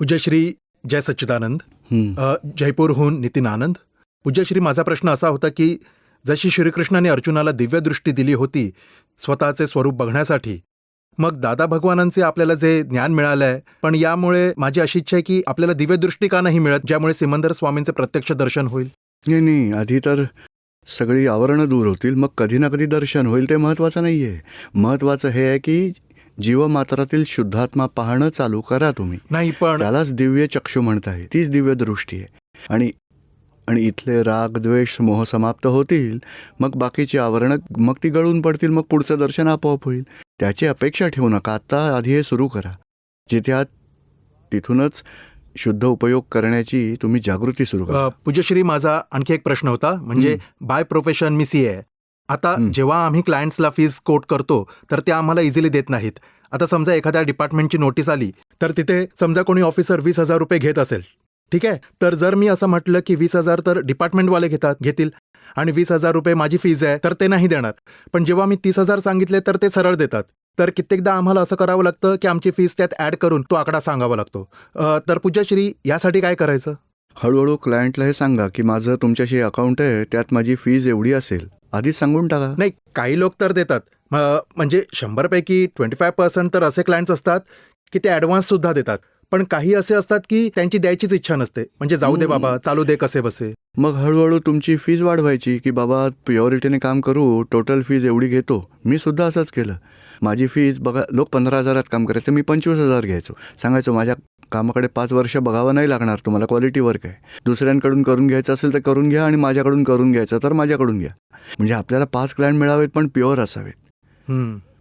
पूज्यश्री जय सच्चिदानंद. जयपूरहून नितीन आनंद. पूज्यश्री, माझा प्रश्न असा होता की जशी श्रीकृष्णाने अर्जुनाला दिव्यदृष्टी दिली होती स्वतःचे स्वरूप बघण्यासाठी, मग दादा भगवानांचे आपल्याला जे ज्ञान मिळालंय, पण यामुळे माझी अशी इच्छा आहे की आपल्याला दिव्यदृष्टी का नाही मिळत, ज्यामुळे सिमंदर स्वामींचे प्रत्यक्ष दर्शन होईल? नाही, आधी तर सगळी आवरणं दूर होतील, मग कधी ना कधी दर्शन होईल. ते महत्त्वाचं नाही आहे. महत्त्वाचं हे आहे की जीवमात्रातील शुद्धात्मा पाहणं चालू करा तुम्ही. नाही, पण त्यालाच दिव्य चक्षु म्हणताय, तीच दिव्य दृष्टी आहे. आणि आणि इथले राग द्वेष मोह समाप्त होतील, मग बाकीची आवरणं मग ती गळून पडतील, मग पुढचं दर्शन आपोआप होईल. त्याची अपेक्षा ठेवू नका. आत्ता आधी हे सुरू करा. जिथे तिथूनच शुद्ध उपयोग करण्याची तुम्ही जागृती सुरू करा. पूज्यश्री, माझा आणखी एक प्रश्न होता. म्हणजे बाय प्रोफेशन मी CA आहे. आता जेव्हा आम्ही क्लायंट्सला फीज कोट करतो तर ते आम्हाला इझिली देत नाहीत. आता समजा एखाद्या डिपार्टमेंटची नोटीस आली तर तिथे समजा कोणी ऑफिसर 20,000 रुपये घेत असेल, ठीक आहे, तर जर मी असं म्हटलं की 20,000 तर डिपार्टमेंटवाले घेतील आणि 20,000 रुपये माझी फीज आहे, तर ते नाही देणार. पण जेव्हा मी 30,000 सांगितले तर ते सरळ देतात. तर कित्येकदा आम्हाला असं करावं लागतं की आमची फीज त्यात ॲड करून तो आकडा सांगावा लागतो. तर पूज्यश्री, यासाठी काय करायचं? हळूहळू क्लायंटला हे सांगा की माझं तुमच्याशी अकाउंट आहे, त्यात माझी फीज एवढी असेल. आधीच सांगून टाका. नाही, काही लोक तर देतात. म्हणजे 100 पैकी 25% तर असे क्लायंट्स असतात की ते ॲडव्हान्स सुद्धा देतात. पण काही असे असतात की त्यांची द्यायचीच इच्छा नसते. म्हणजे जाऊ दे बाबा, चालू दे कसे बसे. मग हळूहळू तुमची फीज वाढवायची की बाबा प्युरिटीने काम करू, टोटल फीज एवढी घेतो. मी सुद्धा असंच केलं. माझी फीज बघा, लोक 15,000 काम करायचं, मी 25,000 घ्यायचो. सांगायचो माझ्या कामाकडे 5 वर्ष बघावं नाही लागणार तुम्हाला, क्वालिटी वर्क आहे. दुसऱ्यांकडून करून घ्यायचं असेल तर करून घ्या, आणि माझ्याकडून करून घ्यायचं तर माझ्याकडून घ्या. म्हणजे आपल्याला 5 क्लायंट मिळावेत पण प्युअर असावेत.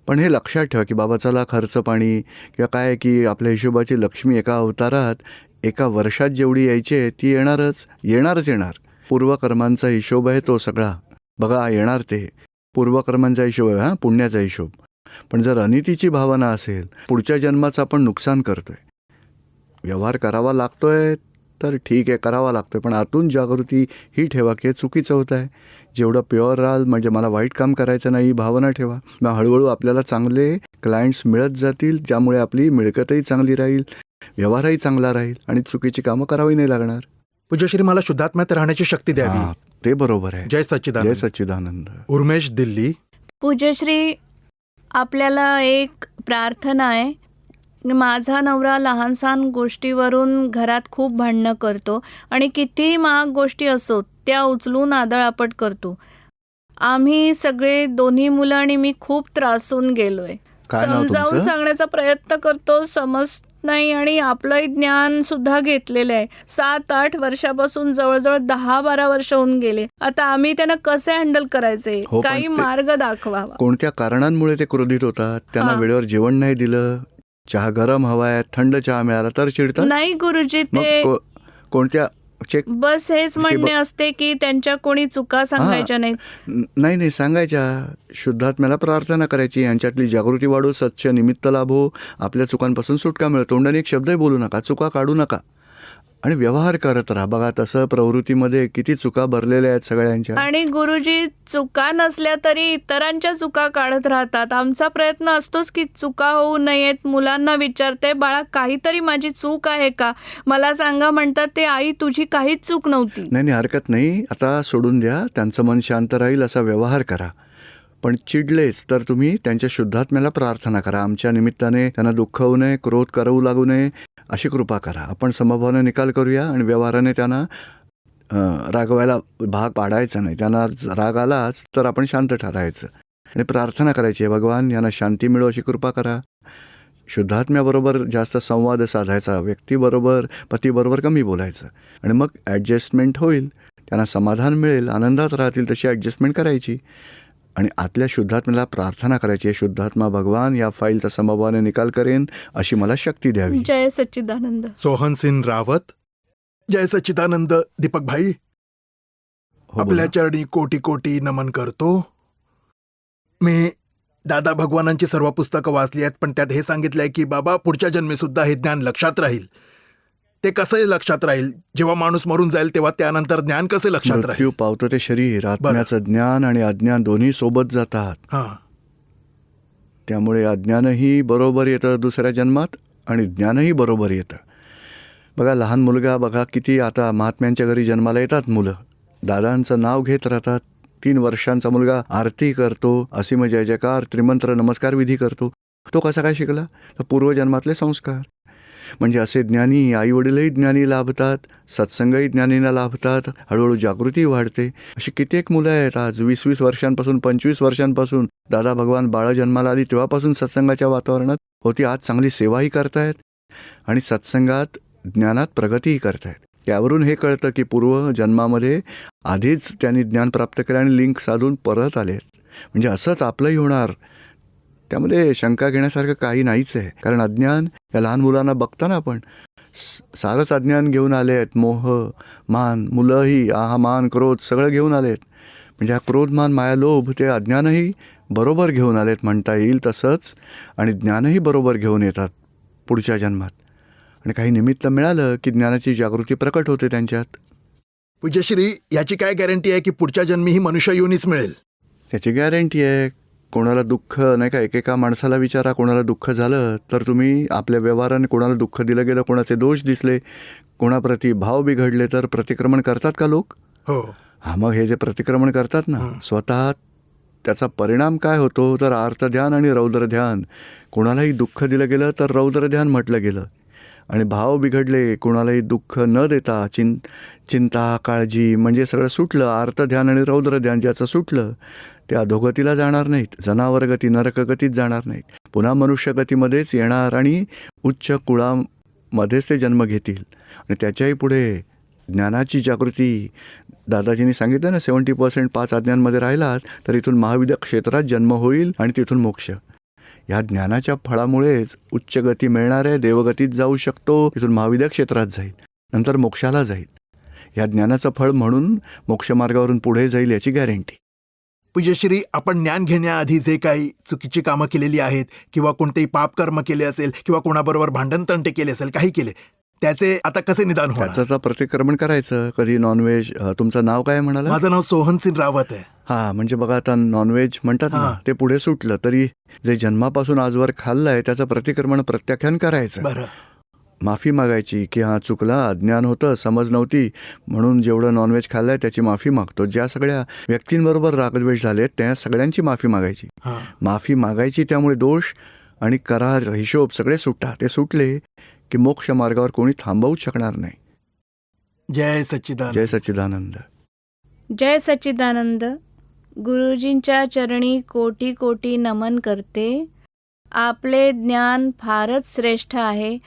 पण हे लक्षात ठेवा की बाबा चला खर्च पाणी किंवा काय की आपल्या हिशोबाची लक्ष्मी एका अवतारात एका वर्षात जेवढी यायची आहे ती येणारच येणार. पूर्वकर्मांचा हिशोब आहे तो सगळा. बघा येणार ते पूर्वकर्मांचा हिशोब आहे, हा पुण्याचा हिशोब. पण जर अनितीची भावना असेल, पुढच्या जन्माचं आपण नुकसान करतोय, व्यवहार करावा लागतोय तर ठीक आहे, करावा लागतोय, पण आतून जागृती ही ठेवा की हे चुकीचं होत आहे. जेवढं प्युअर राहाल, म्हणजे मला वाईट काम करायचं नाही, भावना ठेवा. मग हळूहळू आपल्याला चांगले क्लायंट्स मिळत जातील, ज्यामुळे आपली मिळकतही चांगली राहील, व्यवहारही चांगला राहील आणि चुकीची कामं करावी नाही लागणार. पूज्यश्री, मला शुद्धात्म्यात राहण्याची शक्ती द्यावी. ते बरोबर आहे. जय सच्चिदानंद. जय सच्चिदानंद. उर्मेश, दिल्ली. पूज्यश्री, आपल्याला एक प्रार्थना आहे. माझा नवरा लहानसहान गोष्टीवरून घरात खूप भांडणं करतो आणि कितीही महाग गोष्टी असो त्या उचलून आदळआपट करतो. आम्ही सगळे, दोन्ही मुलं आणि मी, खूप त्रासून गेलोय. समजावून सांगण्याचा प्रयत्न करतो, समजत नाही, आणि आपलंही ज्ञान सुद्धा घेतलेलं आहे. 7-8 वर्षापासून जवळजवळ 10-12 वर्ष होऊन गेले. आता आम्ही त्यांना कसे हँडल करायचे, काही मार्ग दाखवावा. कोणत्या कारणांमुळे ते क्रोधित होतात? त्यांना वेळेवर जेवण नाही दिलं, चहा गरम हवाय, थंड चहा मिळाला तर चिडतात? नाही गुरुजी, ते कोणत्या बस हेच म्हणणे असते की त्यांच्या कोणी चुका सांगायच्या नाहीत. नाही सांगायच्या. शुद्धात्म्याला प्रार्थना करायची, यांच्यातली जागृती वाढू, सच्च निमित्त लाभो, आपल्या चुकांपासून सुटका मिळतो. तोंडाने एक शब्दही बोलू नका, चुका काढू नका आणि व्यवहार करत राहा. बघा तसं प्रवृत्तीमध्ये किती चुका भरलेल्या आहेत सगळ्यांच्या. आणि गुरुजी, चुका नसल्या तरी इतरांच्या चुका काढत राहतात. आमचा प्रयत्न असतोच की चुका होऊ नयेत. मुलांना विचारते, बाळा काहीतरी माझी चूक आहे का, मला सांगा. म्हणतात ते, आई तुझी काहीच चूक नव्हती. नाही हरकत नाही, आता सोडून द्या, त्यांचं मन शांत राहील असा व्यवहार करा. पण चिडलेच तर तुम्ही त्यांच्या शुद्धात्म्याला प्रार्थना करा, आमच्या निमित्ताने त्यांना दुःख होऊ नये, क्रोध करू लागू नये, अशी कृपा करा. आपण समभावाने निकाल करूया आणि व्यवहाराने त्यांना रागवायला भाग पाडायचा नाही. त्यांना राग आलाच तर आपण शांत ठरायचं आणि प्रार्थना करायची, भगवान यांना शांती मिळो अशी कृपा करा. शुद्धात्म्याबरोबर जास्त संवाद साधायचा, व्यक्तीबरोबर पतीबरोबर कमी बोलायचं, आणि मग ॲडजस्टमेंट होईल. त्यांना समाधान मिळेल, आनंदात राहतील तशी ॲडजस्टमेंट करायची आणि आतल्या शुद्धात्म्याला प्रार्थना करायची, शुद्धात्मा भगवान या फाईलचा समभावाने निकाल करेन अशी मला शक्ती द्यावी. जय सच्चिदानंद. सोहन सिंह रावत. जय सच्चिदानंद. दीपक भाई, आपल्या चरणी कोटी कोटी नमन करतो. मी दादा भगवानांची सर्व पुस्तकं वाचली आहेत, पण त्यात हे सांगितलंय की बाबा पुढच्या जन्मी सुद्धा हे ज्ञान लक्षात राहील. ते कसं लक्षात राहील? जेव्हा माणूस मरून जाईल तेव्हा त्यानंतर ज्ञान कसे लक्षात राहील? मृत्यू पावतं ते शरीर, आत्म्याचं ज्ञान आणि अज्ञान दोन्ही सोबत जातात. त्यामुळे अज्ञानही बरोबर येतं दुसऱ्या जन्मात आणि ज्ञानही बरोबर येतं. बघा लहान मुलगा बघा किती आता महात्म्यांच्या घरी जन्माला येतात मुलं, दादांचं नाव घेत राहतात. 3 वर्षांचा मुलगा आरती करतो, असीम जय जयकार, त्रिमंत्र नमस्कार विधी करतो. तो कसा काय शिकला? तर पूर्वजन्मातले संस्कार. म्हणजे असे ज्ञानी आईवडीलही ज्ञानी लाभतात, सत्संगही ज्ञानींना लाभतात, हळूहळू जागृती वाढते. अशी कित्येक मुलं आहेत आज 20-20 वर्षांपासून 25 वर्षांपासून दादा भगवान बाळ जन्माला आली तेव्हापासून सत्संगाच्या वातावरणात होती. आज चांगली सेवाही करतायत आणि सत्संगात ज्ञानात प्रगतीही करतायत. त्यावरून हे कळतं की पूर्वजन्मामध्ये आधीच त्यांनी ज्ञान प्राप्त केलं आणि लिंक साधून परत आले. म्हणजे असंच आपलंही होणार, त्यामध्ये शंका घेण्यासारखं काही नाहीच आहे. कारण अज्ञान या लहान मुलांना बघताना आपण सारंच अज्ञान घेऊन आले आहेत. मोह मान, मुलंही हा मान क्रोध सगळं घेऊन आलेत. म्हणजे हा क्रोध मान माया लोभ ते अज्ञानही बरोबर घेऊन आलेत म्हणता येईल तसंच. आणि ज्ञानही बरोबर घेऊन येतात पुढच्या जन्मात. आणि काही निमित्त मिळालं की ज्ञानाची जागृती प्रकट होते त्यांच्यात. पूज्यश्री, याची काय गॅरंटी आहे की पुढच्या जन्मी ही मनुष्य योनीच मिळेल? त्याची गॅरंटी आहे. कोणाला दुःख नाही का, एकेका माणसाला विचारा कोणाला दुःख झालं तर तुम्ही आपल्या व्यवहाराने कोणाला दुःख दिलं गेलं, कोणाचे दोष दिसले, कोणाप्रती भाव बिघडले तर प्रतिक्रमण करतात का लोक? हो. हा, मग हे जे प्रतिक्रमण करतात ना स्वतः, त्याचा परिणाम काय होतो तर आर्त ध्यान आणि रौद्र ध्यान. कोणालाही दुःख दिलं गेलं तर रौद्र ध्यान म्हटलं गेलं. आणि भाव बिघडले, कोणालाही दुःख न देता चिंता काळजी म्हणजे सगळं सुटलं, आर्त ध्यान आणि रौद्र ध्यान ज्याचं सुटलं ते अधोगतीला जाणार नाहीत, जनावरगती नरकगतीत जाणार नाहीत, पुन्हा मनुष्यगतीमध्येच येणार आणि उच्च कुळामध्येच ते जन्म घेतील. आणि त्याच्याही पुढे ज्ञानाची जागृती. दादाजींनी सांगितलं ना 70% 5 आज्ञांमध्ये राहिलात तर इथून महाविद्या क्षेत्रात जन्म होईल आणि तिथून मोक्ष. ह्या ज्ञानाच्या फळामुळेच उच्च गती मिळणार आहे, देवगतीत जाऊ शकतो, तिथून महाविद्या क्षेत्रात जाईल, नंतर मोक्षाला जाईल. ह्या ज्ञानाचं फळ म्हणून मोक्षमार्गावरून पुढे जाईल याची गॅरंटी. पूज्यश्री, आपण ज्ञान घेण्याआधी जे काही चुकीची कामं केलेली आहेत किंवा कोणतेही पापकर्म केले असेल किंवा कोणाबरोबर भांडणतंटे केले असेल, काही केले, त्याचे आता कसे निदान होणार? त्याचं प्रतिक्रमण करायचं. कधी नॉनव्हेज, तुमचं नाव काय म्हणाला? माझं नाव सोहन सिंग रावत आहे. हा, म्हणजे बघा आता नॉनव्हेज म्हणतात ना, ते पुढे सुटलं तरी जे जन्मापासून आजवर खाल्लंय त्याचं प्रतिक्रमण प्रत्याख्यान करायचं. बरं. माफी मागायची की हा चुकला, अज्ञान होतं, समज नव्हती म्हणून जेवढं नॉनव्हेज खाल्लंय त्याची माफी मागतो. ज्या सगळ्या व्यक्तींबरोबर रागद्वेष झाले त्या सगळ्यांची माफी मागायची. माफी मागायची, त्यामुळे दोष आणि करार हिशोब सगळे सुटतात. ते सुटले की मोक्ष मार्गावर कोणी थांबवूच शकणार नाही. जय सच्चिदानंद. जय सच्चिदानंद. जय सच्चिदानंद. गुरुजींच्या चरणी कोटी कोटी नमन करते. आपले ज्ञान फारच श्रेष्ठ आहे.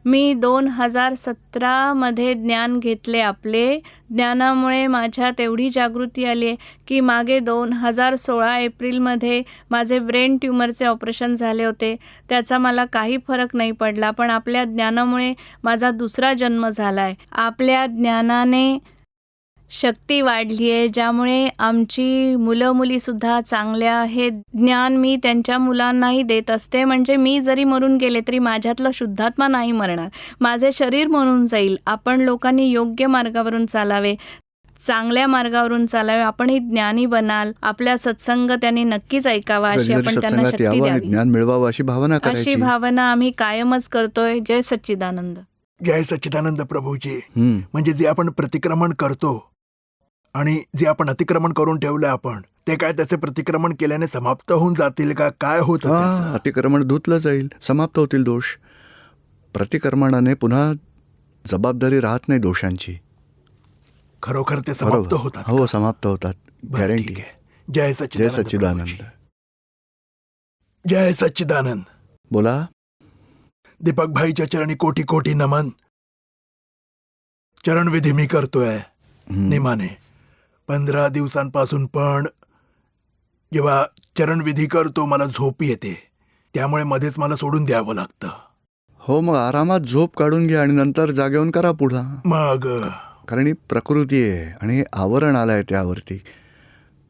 मी 2017 ज्ञान घेतले. आपले ज्ञानामुळे माझ्यात एवढी जागृती आली आहे की मागे 2016 एप्रिलमध्ये माझे ब्रेन ट्यूमरचे ऑपरेशन झाले होते. त्याचा मला काही फरक नाही पडला, पण आपल्या ज्ञानामुळे माझा दुसरा जन्म झाला आहे. आपल्या ज्ञानाने शक्ती वाढली आहे, ज्यामुळे आमची मुलं मुलीसुद्धा चांगल्या. हे ज्ञान मी त्यांच्या मुलांनाही देत असते. म्हणजे मी जरी मरून गेले तरी माझ्यातलं शुद्धात्मा नाही मरणार, माझे शरीर मरून जाईल. आपण लोकांनी योग्य मार्गावरून चालावे, चांगल्या मार्गावरून चालावे. आपणही ज्ञानी बनाल. आपल्या सत्संग त्यांनी नक्कीच ऐकावा, अशी आपण त्यांना शक्ती द्यावी, ज्ञान मिळवावं अशी भावना करायची. अशी भावना आम्ही कायमच करतोय. जय सच्चिदानंद. जय सच्चिदानंद प्रभूजी. म्हणजे जे आपण प्रतिक्रमण करतो आणि जे आपण अतिक्रमण करून ठेवलं आपण, ते काय त्याचे प्रतिक्रमण केल्याने समाप्त होऊन जातील का? काय होतं? अतिक्रमण धुतलं जाईल, समाप्त होतील दोष. प्रतिक्रमणाने पुन्हा जबाबदारी राहत नाही दोषांची. खरोखर ते समाप्त होतात? हो, समाप्त होतात, गॅरंटी. जय सच्चिदानंद. जय सच्चिदानंद. जय सच्चिदानंद. बोला. दीपक भाईच्या चरणी कोटी कोटी नमन. चरणविधी मी करतोय नेमाने 15 दिवसांपासून, पण जेव्हा चरणविधी करतो मला झोप येते, त्यामुळे मध्येच मला सोडून द्यावं लागतं. हो, मग आरामात झोप काढून घ्या आणि नंतर जागेऊन करा पुढं. मग कारण ही प्रकृती आहे आणि आवरण आलंय त्यावरती.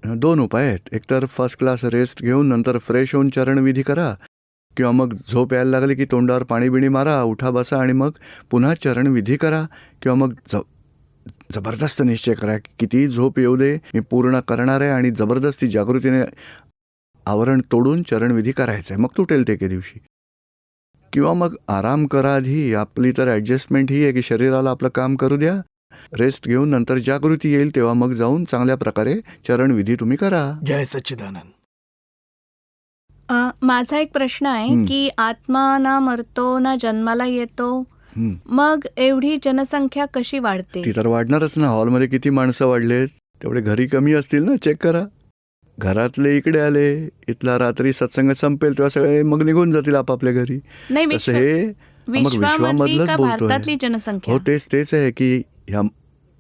2 उपाय आहेत. एकतर फर्स्ट क्लास रेस्ट घेऊन नंतर फ्रेश होऊन चरणविधी करा, किंवा मग झोप यायला लागली की तोंडावर पाणी बिणी मारा, उठा बसा आणि मग पुन्हा चरणविधी करा. किंवा मग जबरदस्त निश्चय करा की कितीही झोप येऊ दे, मी पूर्ण करणार आहे आणि जबरदस्ती जागृतीने आवरण तोडून चरणविधी करायचं आहे. मग तुटेल ते एके दिवशी. किंवा मग आराम करा आधी. आपली तर ॲडजस्टमेंट ही आहे की शरीराला आपलं काम करू द्या, रेस्ट घेऊन नंतर जागृती येईल तेव्हा मग जाऊन चांगल्या प्रकारे चरणविधी तुम्ही करा. जय सच्चिदानंद. माझा एक प्रश्न आहे की आत्मा ना मरतो ना जन्माला येतो, हं. मग एवढी जनसंख्या कशी वाढते? ती तर वाढणारच ना. हॉलमध्ये किती माणसं वाढलेत, तेवढे घरी कमी असतील ना. चेक करा. घरातले इकडे आले, इथला रात्री सत्संग संपेल तेव्हा सगळे मग निघून जातील आपापल्या घरी. नाही, तसं हे मग विश्वामधली विश्वामधलंच का बोलतोय. भारतातली जनसंख्या? हो, तेच आहे की ह्या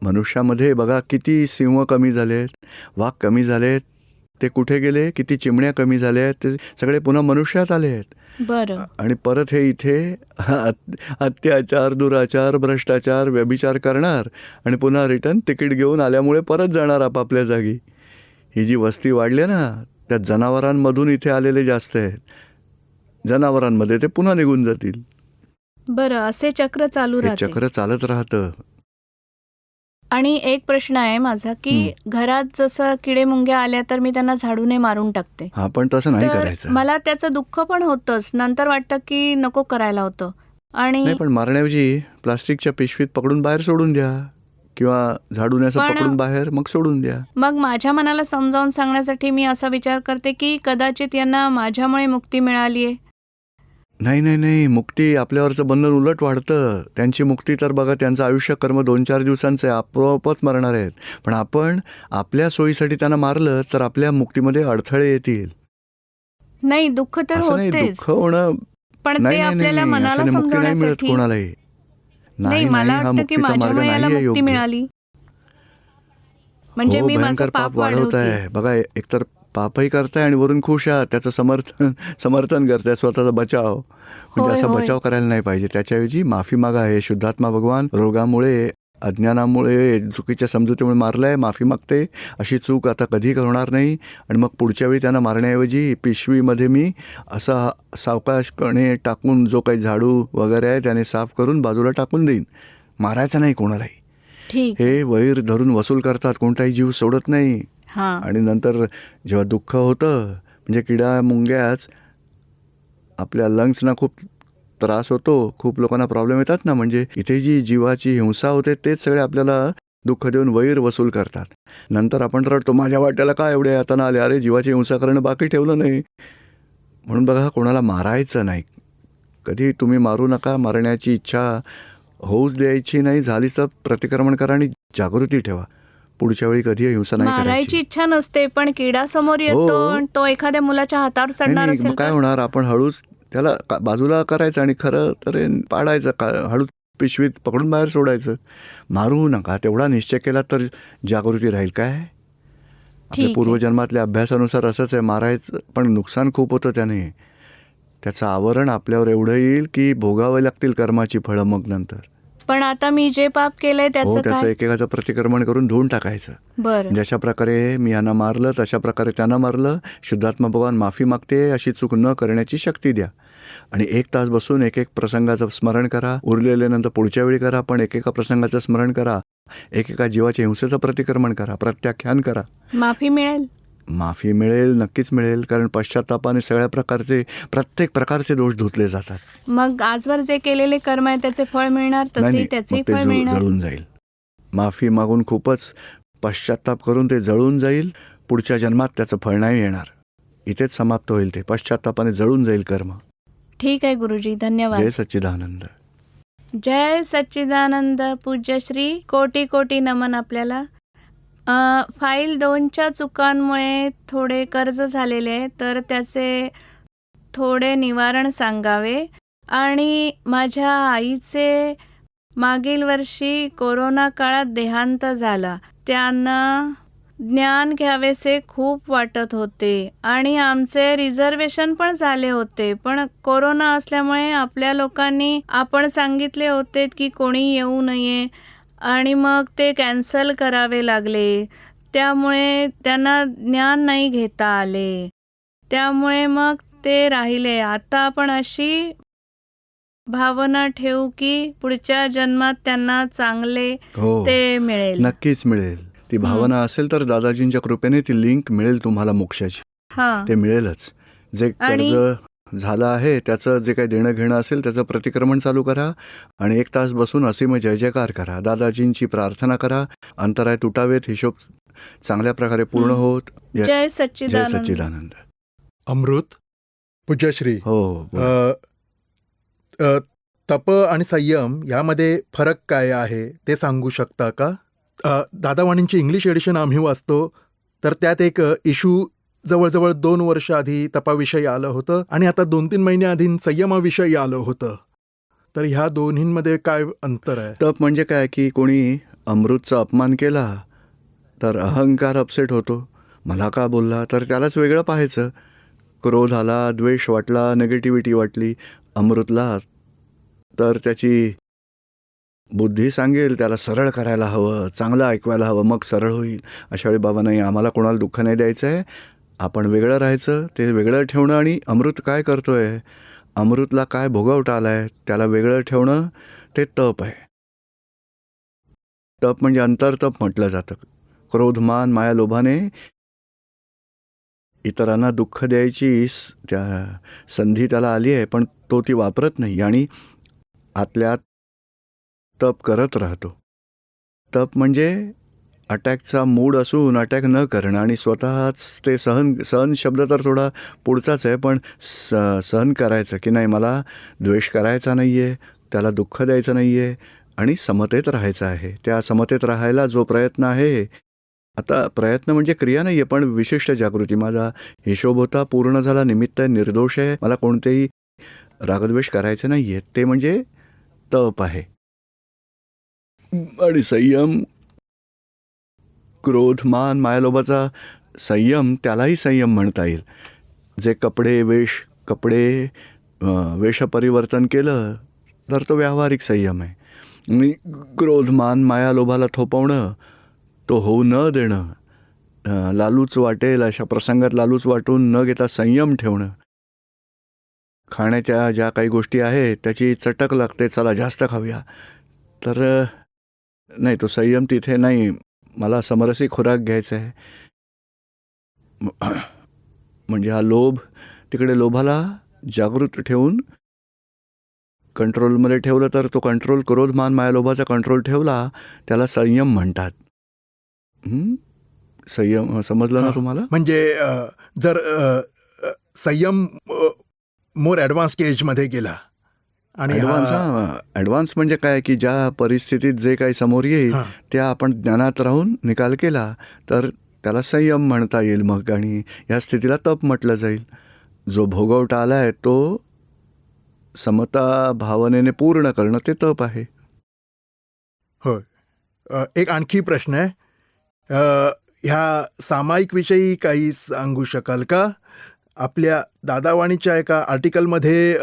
मनुष्यामध्ये बघा किती सिंह कमी झालेत, वाघ कमी झालेत, ते कुठे गेले, किती चिमण्या कमी झाल्या आहेत, ते सगळे पुन्हा मनुष्यात आले आहेत. बरं. आणि परत हे इथे अत्याचार, दुराचार, भ्रष्टाचार, व्यभिचार करणार आणि पुन्हा रिटर्न तिकीट घेऊन आल्यामुळे परत जाणार आपापल्या जागी. ही जी वस्ती वाढली ना, त्या जनावरांमधून इथे आलेले जास्त आहेत. जनावरांमध्ये ते पुन्हा निघून जातील. बरं, असे चक्र चालू हे राहते. चक्र चालत राहतं. आणि एक प्रश्न आहे माझा की घरात जसं किडे मुंग्या आल्या तर मी त्यांना झाडूने मारून टाकते. हा, पण तसं नाही तर करायचं. मला त्याचं दुःख पण होतंच. नंतर वाटतं की नको करायला होतं. आणि नाही, पण मारण्याऐवजी प्लास्टिकच्या पिशवीत पकडून बाहेर सोडून द्या किंवा झाडून असं पण- पकडून बाहेर मग सोडून द्या. मग माझ्या मनाला समजावून सांगण्यासाठी मी असा विचार करते की कदाचित यांना माझ्यामुळे मुक्ती मिळाली आहे. नाही, मुक्ती आपल्यावरचं बंधन उलट वाढतं. त्यांची मुक्ती तर बघा, त्यांचं आयुष्य कर्म 2-4 दिवसांचं आहे, आपोआपच मरणार आहेत. पण आपण आपल्या सोयीसाठी त्यांना मारलं तर आपल्या मुक्तीमध्ये अडथळे येतील. नाही, दुःख तर असं नाही, होतेच, दुःख होणं पण नाही, ते नाही, आपल्याला नाही, मनाला अशाने मुक्ती नाही मिळत समजवण्यासाठी. कोणालाही. नाही, मला हा वाटतं की मुक्तीचा मार्ग माझ्यामुळे याला नाही आहे मुक्ती योग्य. मिळाली. म्हणजे हो, मी माझं भयंकर पाप पाप वाढवत वाढवते. आहे. बघा, एकतर पापही करताय आणि वरून खुश आहात, त्याचं समर्थन करताय, स्वतःचा बचाव. म्हणजे होय, असा होय. बचाव करायला नाही पाहिजे. त्याच्याऐवजी माफी मागा. हे शुद्धात्मा भगवान रोगामुळे, अज्ञानामुळे, चुकीच्या समजुतीमुळे मारलंय, माफी मागते. अशी चूक आता कधी होणार नाही. आणि मग पुढच्या वेळी त्यांना मारण्याऐवजी पिशवीमध्ये मी असा सावकाशपणे टाकून जो काही झाडू वगैरे आहे त्याने साफ करून बाजूला टाकून देईन. मारायचं नाही कोणालाही. ठीक. हे वैर धरून वसूल करतात, कोणताही जीव सोडत नाही. हां. आणि नंतर जेव्हा दुःख होतं, म्हणजे किडा मुंग्याच आपल्या लंग्सना खूप त्रास होतो, खूप लोकांना प्रॉब्लेम येतात ना. म्हणजे इथे जी जीवाची हिंसा होते तेच सगळे आपल्याला दुःख देऊन वैर वसूल करतात. नंतर आपण रडतो, माझ्या वाट्याला काय एवढे यातना आले, अरे जीवाची हिंसा करणं बाकी ठेवलं नाही. म्हणून बघा, कोणाला मारायचं नाही. कधी तुम्ही मारू नका. मारण्याची इच्छा होऊच द्यायची नाही. झालीच तर प्रतिक्रमण करा आणि जागृती ठेवा. पुढच्या वेळी कधी हिंसा नाही मारायची करायची. इच्छा नसते, पण किडा समोर येतो हो. आणि तो एखाद्या मुलाच्या हातावर चढणार नाही, असेल मग काय तर होणार, आपण हळूच त्याला बाजूला करायचं आणि खरं तर पाडायचं, हळूच पिशवीत पकडून बाहेर सोडायचं. मारू नका. तेवढा निश्चय केला तर जागृती राहील. काय आपल्या आहे. पूर्वजन्मातल्या अभ्यासानुसार असंच आहे. मारायचं पण नुकसान खूप होतं त्याने. त्याचं आवरण आपल्यावर एवढं येईल की भोगावं लागतील कर्माची फळं मग नंतर. पण आता मी जे पाप केलंय हो, त्याचं त्याचं काय? एकेकाचं प्रतिक्रमण करून धुवून टाकायचं. बरं. जशा प्रकारे मी यांना मारलं तशा प्रकारे त्यांना मारलं. शुद्धात्मा भगवान माफी मागते, अशी चूक न करण्याची शक्ती द्या. आणि 1 तास बसून एक प्रसंगाचं स्मरण करा. उरलेले नंतर पुढच्या वेळी करा, पण एकेका प्रसंगाचं स्मरण करा. एकेका जीवाच्या हिंसेचं प्रतिक्रमण करा, प्रत्याख्यान करा. माफी मिळेल? माफी मिळेल, नक्कीच मिळेल. कारण पश्चात्तापाने सगळ्या प्रकारचे, प्रत्येक प्रकारचे दोष धुतले जातात. मग आजवर जे केलेले कर्म आहे त्याचे फळ मिळणार, तसेही नाही, त्याचेही मग ते फळ मिळणार. जळून जाईल. माफी मागून खूपच पश्चात्ताप करून ते जळून जाईल. पुढच्या जन्मात त्याचं फळ नाही येणार. इथेच समाप्त होईल ते. पश्चात्तापाने जळून जाईल कर्म. ठीक आहे गुरुजी, धन्यवाद. जय सच्चिदानंद. जय सच्चिदानंद. पूज्यश्री, कोटी कोटी नमन आपल्याला. फाईल 2च्या चुकांमुळे थोडे कर्ज झालेले, तर त्याचे थोडे निवारण सांगावे. आणि माझ्या आईचे मागील वर्षी कोरोना काळात देहांत झाला. त्यांना ज्ञान घ्यावेसे खूप वाटत होते आणि आमचे रिझर्वेशन पण झाले होते, पण कोरोना असल्यामुळे आपल्या लोकांनी आपण सांगितले होते की कोणी येऊ नये आणि मग ते कॅन्सल करावे लागले. त्यामुळे त्यांना ज्ञान नाही घेता आले. त्यामुळे मग ते राहिले. आता आपण अशी भावना ठेवू की पुढच्या जन्मात त्यांना चांगले हो, ते मिळेल. नक्कीच मिळेल. ती भावना असेल तर दादाजींच्या कृपेने ती लिंक मिळेल तुम्हाला मोक्षाची. हां. ते मिळेलच. जे आणि कर्ज झालं आहे त्याचं जे काही देणं घेणं असेल त्याचं प्रतिक्रमण चालू करा आणि 1 तास बसून असीम जय जयकार करा. दादाजींची प्रार्थना करा, अंतराय तुटावेत, हिशोब चांगल्या प्रकारे पूर्ण होत. जय जय सच्चिदानंद. सच्चिदानंद. अमृत पूज्यश्री, हो बोला. तप आणि संयम यामध्ये फरक काय आहे ते सांगू शकता का? दादावाणींची इंग्लिश एडिशन आम्ही वाचतो तर त्यात एक इशू जवळजवळ 2 वर्ष आधी तपाविषयी आलं होतं आणि आता 2-3 महिन्याआधी संयमाविषयी आलं होतं. तर ह्या दोन्हींमध्ये काय अंतर आहे? तप म्हणजे काय की कोणी अमृतचा अपमान केला तर अहंकार अपसेट होतो. मला का बोलला, तर त्यालाच वेगळं पाहायचं. क्रोध आला, द्वेष वाटला, निगेटिव्हिटी वाटली अमृतला, तर त्याची बुद्धी सांगेल त्याला सरळ करायला हवं, चांगलं ऐकवायला हवं, मग सरळ होईल. अशा वेळी बाबा नाही, आम्हाला कोणाला दुःख नाही द्यायचं आहे, आपण वेगळं राहायचं, ते वेगळं ठेवणं. आणि अमृत काय करतोय, अमृतला काय भोगवटा आला आहे त्याला वेगळं ठेवणं, ते तप आहे. तप म्हणजे अंतरतप म्हटलं जातं. क्रोध, मान, माया, लोभाने इतरांना दुःख द्यायची त्या संधी त्याला आली आहे, पण तो ती वापरत नाही आणि आतल्यात तप करत राहतो. तप म्हणजे अटॅकचा मूड असून अटॅक न करणं आणि स्वतःच ते सहन शब्द तर थोडा पुढचाच आहे, पण सहन करायचं की नाही, मला द्वेष करायचा नाही आहे, त्याला दुःख द्यायचं नाही आहे आणि समतेत राहायचं आहे. त्या समतेत राहायला जो प्रयत्न आहे, आता प्रयत्न म्हणजे क्रिया नाही आहे, पण विशिष्ट जागृती. माझा हिशोब होता, पूर्ण झाला, निमित्त आहे, निर्दोष आहे, मला कोणतेही रागद्वेष करायचे नाही आहे, ते म्हणजे तप आहे. आणि संयम, क्रोध, मान, मायालोभाचा संयम, त्यालाही संयम म्हणता येईल. जे वेश परिवर्तन केलं तर तो व्यावहारिक संयम आहे. आणि क्रोध, मान, मायालोभाला थोपवणं, तो होऊ न देणं, लालूच वाटेल अशा प्रसंगात लालूच वाटून न घेता संयम ठेवणं. खाण्याच्या ज्या काही गोष्टी आहेत त्याची चटक लागते, चला जास्त खाऊया, तर नाही, तो संयम तिथे नाही. मला समरसी खुराक घ्यायचा आहे, म्हणजे हा लोभ, तिकडे लोभाला जागृत ठेवून कंट्रोलमध्ये ठेवलं तर तो कंट्रोल, क्रोध, मान, माया, लोभाचा कंट्रोल ठेवला, त्याला संयम म्हणतात. संयम समजलं ना तुम्हाला? म्हणजे जर संयम मोर ॲडव्हान्स स्टेजमध्ये गेला आणि ॲडव्हान्स म्हणजे काय की ज्या परिस्थितीत जे काही समोर येईल त्या आपण ज्ञानात राहून निकाल केला तर त्याला संयम म्हणता येईल मग, आणि या स्थितीला तप म्हटलं जाईल. जो भोगवटा आला आहे तो समता भावनेने पूर्ण करणं, ते तप आहे. होय. एक आणखी प्रश्न आहे, ह्या सामायिक विषयी काही सांगू शकाल का? आपल्या दादावाणीच्या एका आर्टिकलमध्ये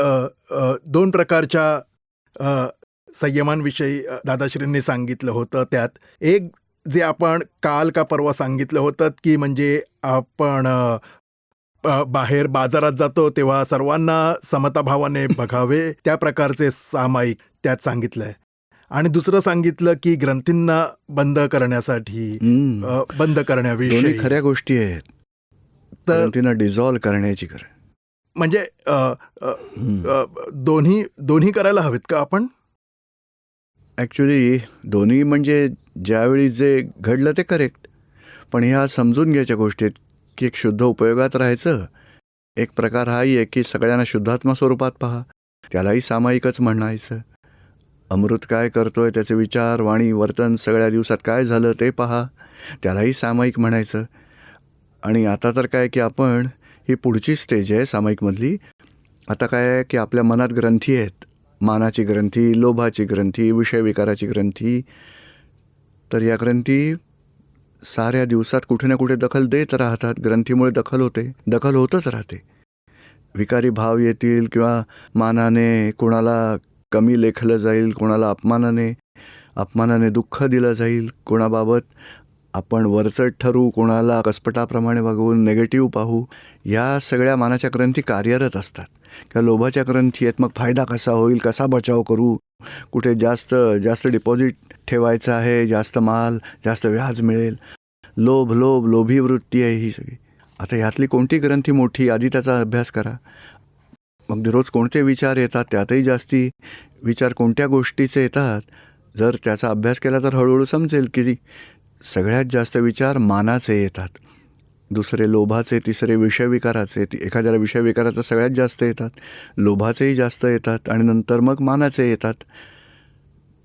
2 प्रकारच्या संयमांविषयी दादाश्रींनी सांगितलं होतं. त्यात एक जे आपण काल का परवा सांगितलं होतं की म्हणजे आपण बाहेर बाजारात जातो तेव्हा सर्वांना समताभावाने बघावे, त्या प्रकारचे सामायिक त्यात सांगितलं आहे. आणि दुसरं सांगितलं की ग्रंथींना बंद करण्यासाठी, बंद करण्याविषयी. दोन्ही खऱ्या गोष्टी आहेत. ग्रंथींना डिझॉल्व करण्याची गरज, म्हणजे दोन्ही करायला हवेत का आपण? ॲक्च्युली दोन्ही म्हणजे ज्यावेळी जे घडलं ते करेक्ट, पण ह्या समजून घ्यायच्या गोष्टी आहेत की एक शुद्ध उपयोगात राहायचं. एक प्रकार हाही आहे की सगळ्यांना शुद्धात्मा स्वरूपात पहा, त्यालाही सामायिकच म्हणायचं. अमृत काय करतोय, त्याचे विचार, वाणी, वर्तन सगळ्या दिवसात काय झालं ते पहा, त्यालाही सामायिक म्हणायचं. आणि आता तर काय की आपण, ही पुढची स्टेज आहे सामायिकमधली. आता काय आहे की आपल्या मनात ग्रंथी आहेत, मानाची ग्रंथी, लोभाची ग्रंथी, विषयविकाराची ग्रंथी. तर या ग्रंथी साऱ्या दिवसात कुठे ना कुठे दखल देत राहतात. ग्रंथीमुळे दखल होतच राहते. विकारी भाव येतील किंवा मानाने कोणाला कमी लेखलं जाईल, कोणाला अपमानाने दुःख दिलं जाईल, कोणाबाबत आपण वरचढ ठरू, कोणाला कसपटाप्रमाणे वागवून नेगेटिव्ह पाहू. या सगळ्या मानाच्या ग्रंथी कार्यरत असतात. किंवा लोभाच्या ग्रंथी आहेत, मग फायदा कसा होईल, कसा बचाव करू, कुठे जास्त डिपॉझिट ठेवायचं आहे, जास्त माल, जास्त व्याज मिळेल. लोभी वृत्ती आहे ही सगळी. आता ह्यातली कोणती ग्रंथी मोठी, आधी त्याचा अभ्यास करा. अगदी रोज कोणते विचार येतात, त्यातही जास्ती विचार कोणत्या गोष्टीचे येतात, जर त्याचा अभ्यास केला तर हळूहळू समजेल की सगळ्यात जास्त विचार मानाचे येतात, दुसरे लोभाचे, तिसरे विषयविकाराचे. एखाद्याला विषयविकाराचं सगळ्यात जास्त येतात, लोभाचेही जास्त येतात आणि नंतर मग मानाचे येतात.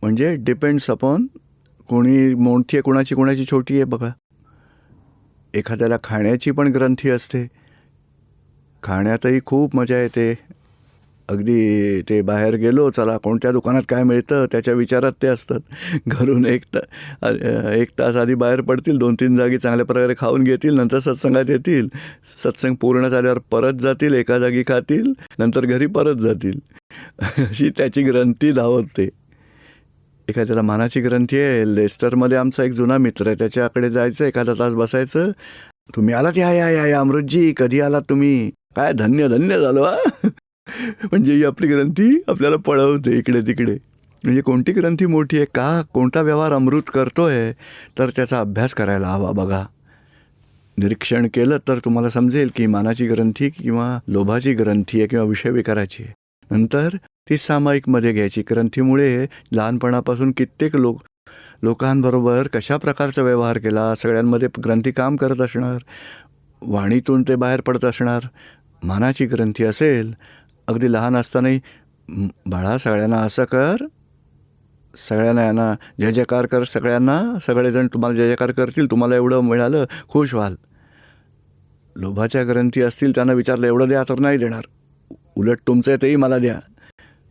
म्हणजे डिपेंड्स अपॉन कोणी मोठी आहे, कोणाची छोटी आहे. बघा, एखाद्याला खाण्याची पण ग्रंथी असते, खाण्यातही खूप मजा येते. अगदी ते बाहेर गेलो, चला कोणत्या दुकानात काय मिळतं त्याच्या विचारात ते असतात. घरून एक तास आधी बाहेर पडतील, 2-3 जागी चांगल्या प्रकारे खाऊन घेतील, नंतर सत्संगात येतील, सत्संग पूर्ण झाल्यावर परत जातील, एका जागी खातील, नंतर घरी परत जातील. अशी त्याची ग्रंथी धावते. एखाद्याला मानाची ग्रंथी आहे. लेस्टरमध्ये आमचा एक जुना मित्र आहे, त्याच्याकडे जायचं, एखादा तास बसायचं. तुम्ही आलात, या अमृतजी, कधी आलात तुम्ही, काय धन्य झालो हा. म्हणजे ही आपली ग्रंथी आपल्याला पळवते इकडे तिकडे. म्हणजे कोणती ग्रंथी मोठी आहे का, कोणता व्यवहार अमृत करतोय, तर त्याचा अभ्यास करायला हवा. बघा, निरीक्षण केलं तर तुम्हाला समजेल की मानाची ग्रंथी किंवा लोभाची ग्रंथी आहे किंवा विषयविकाराची आहे. नंतर ती सामायिकमध्ये घ्यायची. ग्रंथीमुळे लहानपणापासून कित्येक लोकांबरोबर कशा प्रकारचा व्यवहार केला, सगळ्यांमध्ये ग्रंथी काम करत असणार, वाणीतून ते बाहेर पडत असणार. मानाची ग्रंथी असेल, अगदी लहान असतानाही, बाळा सगळ्यांना असं कर, सगळ्यांना यांना जय जयकार कर, सगळेजण तुम्हाला जय जयकार करतील, तुम्हाला एवढं मिळालं, खुश व्हाल. लोभाच्या ग्रंथी असतील, त्यांना विचारलं एवढं द्या तर नाही देणार, उलट तुमचं आहे तेही मला द्या.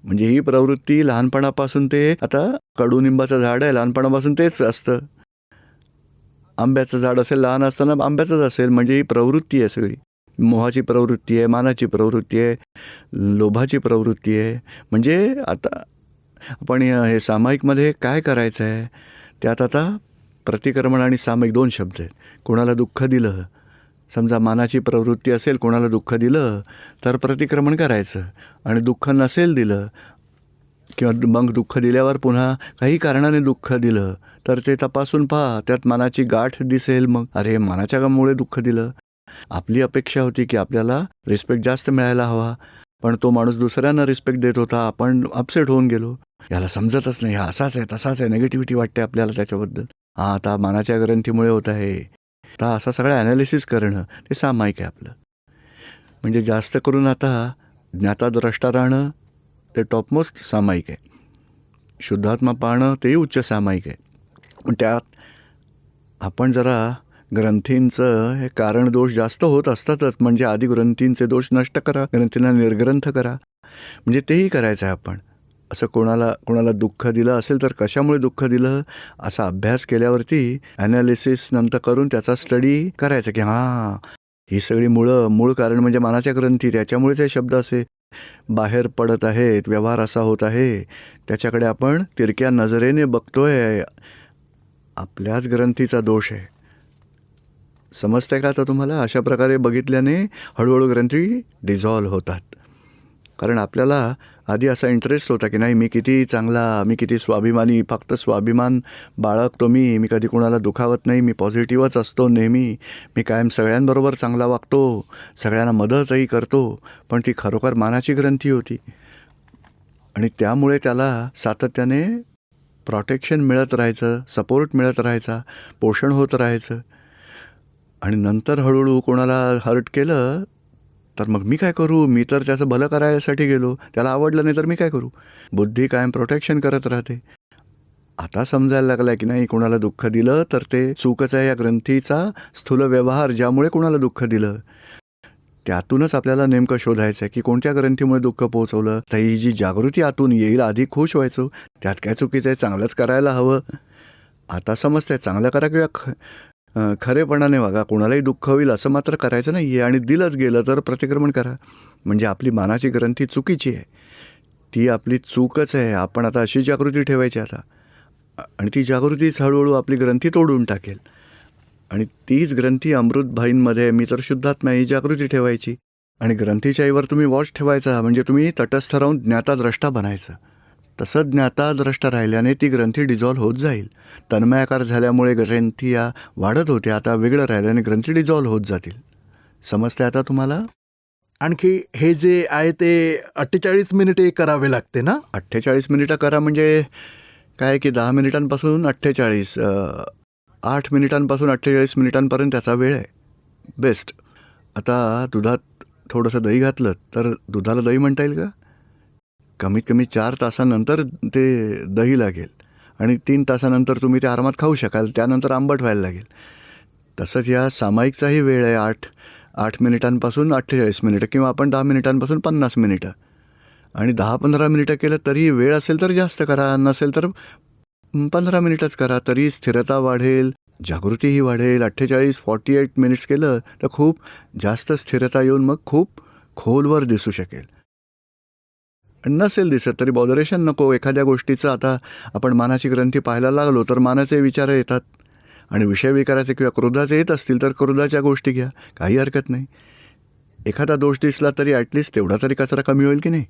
म्हणजे ही प्रवृत्ती लहानपणापासून, ते आता कडुनिंबाचं झाड आहे, लहानपणापासून तेच असतं. आंब्याचं झाड असेल, लहान असताना आंब्याचंच असेल. म्हणजे ही प्रवृत्ती आहे सगळी. मोहाची प्रवृत्ती आहे, मानाची प्रवृत्ती आहे, लोभाची प्रवृत्ती आहे. म्हणजे आता आपण हे सामायिकमध्ये काय करायचं आहे, त्यात आता प्रतिक्रमण आणि सामायिक 2 शब्द आहेत. कोणाला दुःख दिलं, समजा मानाची प्रवृत्ती असेल, कोणाला दुःख दिलं तर प्रतिक्रमण करायचं, आणि दुःख नसेल दिलं किंवा मग दुःख दिल्यावर पुन्हा काही कारणाने दुःख दिलं तर ते तपासून पहा, त्यात मानाची गाठ दिसेल. मग अरे, मानाच्या मुळे दुःख दिलं. आपली अपेक्षा होती की आपल्याला रिस्पेक्ट जास्त मिळायला हवा, पण तो माणूस दुसऱ्यांना रिस्पेक्ट देत होता, आपण अपसेट होऊन गेलो. याला समजतच नाही, हा असाच आहे तसाच आहे, निगेटिव्हिटी वाटते आपल्याला त्याच्याबद्दल. हा आता मानाच्या ग्रंथीमुळे होत आहे. आता असा सगळं ॲनालिसिस करणं ते सामायिक आहे आपलं. म्हणजे जास्त करून आता ज्ञाताद्रष्टा राहणं ते टॉपमोस्ट सामायिक आहे. शुद्धात्मा पाहणं तेही उच्च सामायिक आहे. पण त्यात आपण जरा ग्रंथींचं हे कारण दोष जास्त होत असतातच. म्हणजे आधी ग्रंथींचे दोष नष्ट करा, ग्रंथींना निर्ग्रंथ करा. म्हणजे तेही करायचं आहे आपण. असं कोणाला दुःख दिलं असेल तर कशामुळे दुःख दिलं असा अभ्यास केल्यावरती ॲनालिसिस नंतर करून त्याचा स्टडी करायचा की हां, ही सगळी मूळ कारण म्हणजे मानाच्या ग्रंथी, त्याच्यामुळे ते शब्द असे बाहेर पडत आहेत, व्यवहार असा होत आहे. त्याच्याकडे आपण तिरक्या नजरेने बघतोय, आपल्याच ग्रंथीचा दोष आहे. समजतंय का आता तुम्हाला? अशा प्रकारे बघितल्याने हळूहळू ग्रंथी डिझॉल्व्ह होतात. कारण आपल्याला आधी असा इंटरेस्ट होता की नाही, मी किती चांगला, मी किती स्वाभिमानी, फक्त स्वाभिमान बाळगतो मी कधी कोणाला दुखावत नाही, मी पॉझिटिव्हच असतो नेहमी, मी कायम सगळ्यांबरोबर चांगला वागतो, सगळ्यांना मदतही करतो. पण ती खरोखर मानाची ग्रंथी होती आणि त्यामुळे त्याला सातत्याने प्रोटेक्शन मिळत राहायचं, सपोर्ट मिळत राहायचा, पोषण होत राहायचं. आणि नंतर हळूहळू कोणाला हर्ट केलं तर मग मी काय करू, मी तर त्याचं भलं करायसाठी गेलो, त्याला आवडलं नाही तर मी काय करू. बुद्धी कायम प्रोटेक्शन करत राहते. आता समजायला लागला की नाही, कोणाला दुःख दिलं तर ते चूकच आहे. या ग्रंथीचा स्थूल व्यवहार ज्यामुळे कोणाला दुःख दिलं त्यातूनच आपल्याला नेमकं शोधायचं आहे की कोणत्या ग्रंथीमुळे दुःख पोहोचवलं. तर ही जी जागृती आतून येईल, आधी खुश व्हायचो, त्यात काय चुकीचं आहे, चांगलंच करायला हवं. आता समजतंय, चांगलं करा किंवा खरेपणाने वागा, कोणालाही दुःख होईल असं मात्र करायचं नाही आहे. आणि दिलंच गेलं तर प्रतिक्रमण करा. म्हणजे आपली मानाची ग्रंथी चुकीची आहे, ती आपली चूकच आहे. आपण आता अशी जागृती ठेवायची आता, आणि ती जागृतीच हळूहळू आपली ग्रंथी तोडून टाकेल. आणि तीच ग्रंथी अमृतभाईंमध्ये, मी तर शुद्धात्मा, ही जागृती ठेवायची. आणि ग्रंथीच्या आईवर तुम्ही वॉच ठेवायचा. म्हणजे तुम्ही तटस्थ राहून ज्ञाताद्रष्टा बनायचं. तसं ज्ञाताद्रष्टा राहिल्याने ती ग्रंथी डिझॉल्व्ह होत जाईल. तन्मयाकार झाल्यामुळे ग्रंथी या वाढत होते, आता वेगळं राहिल्याने ग्रंथी डिझॉल्व्ह होत जातील. समजते आता तुम्हाला? आणखी हे जे आहे ते 48 मिनिटे करावे लागते ना? 48 मिनिटं करा म्हणजे काय की 10 मिनिटांपासून 8 मिनिटांपासून 48 मिनिटांपर्यंत त्याचा वेळ आहे बेस्ट. आता दुधात थोडंसं दही घातलं तर दुधाला दही म्हणता येईल का? कमीत कमी 4 तासानंतर ते दही लागेल आणि 3 तासानंतर तुम्ही ते आरामात खाऊ शकाल. त्यानंतर आंबट व्हायला लागेल. तसंच या सामायिकचाही वेळ आहे 8 मिनिटांपासून 48 मिनिटं किंवा आपण 10 मिनिटांपासून 50 मिनिटं. आणि 10-15 मिनिटं केलं तरी वेळ असेल तर जास्त करा, नसेल तर 15 मिनिटच करा. तरी स्थिरता वाढेल, जागृतीही वाढेल. 48 मिनिट्स केलं तर खूप जास्त स्थिरता येऊन मग खूप खोलवर दिसू शकेल. नसेल दिसत तरी बॉदरेशन नको. एखाद्या गोष्टीचं आता आपण मानाची ग्रंथी पाहायला लागलो तर मानाचे विचार येतात आणि विषय विकाराचे किंवा क्रोधाचे येत असतील तर क्रोधाच्या गोष्टी घ्या, काही हरकत नाही. एखादा दोष दिसला तरी ॲटलिस्ट तेवढा तरी कचरा कमी होईल की नाही.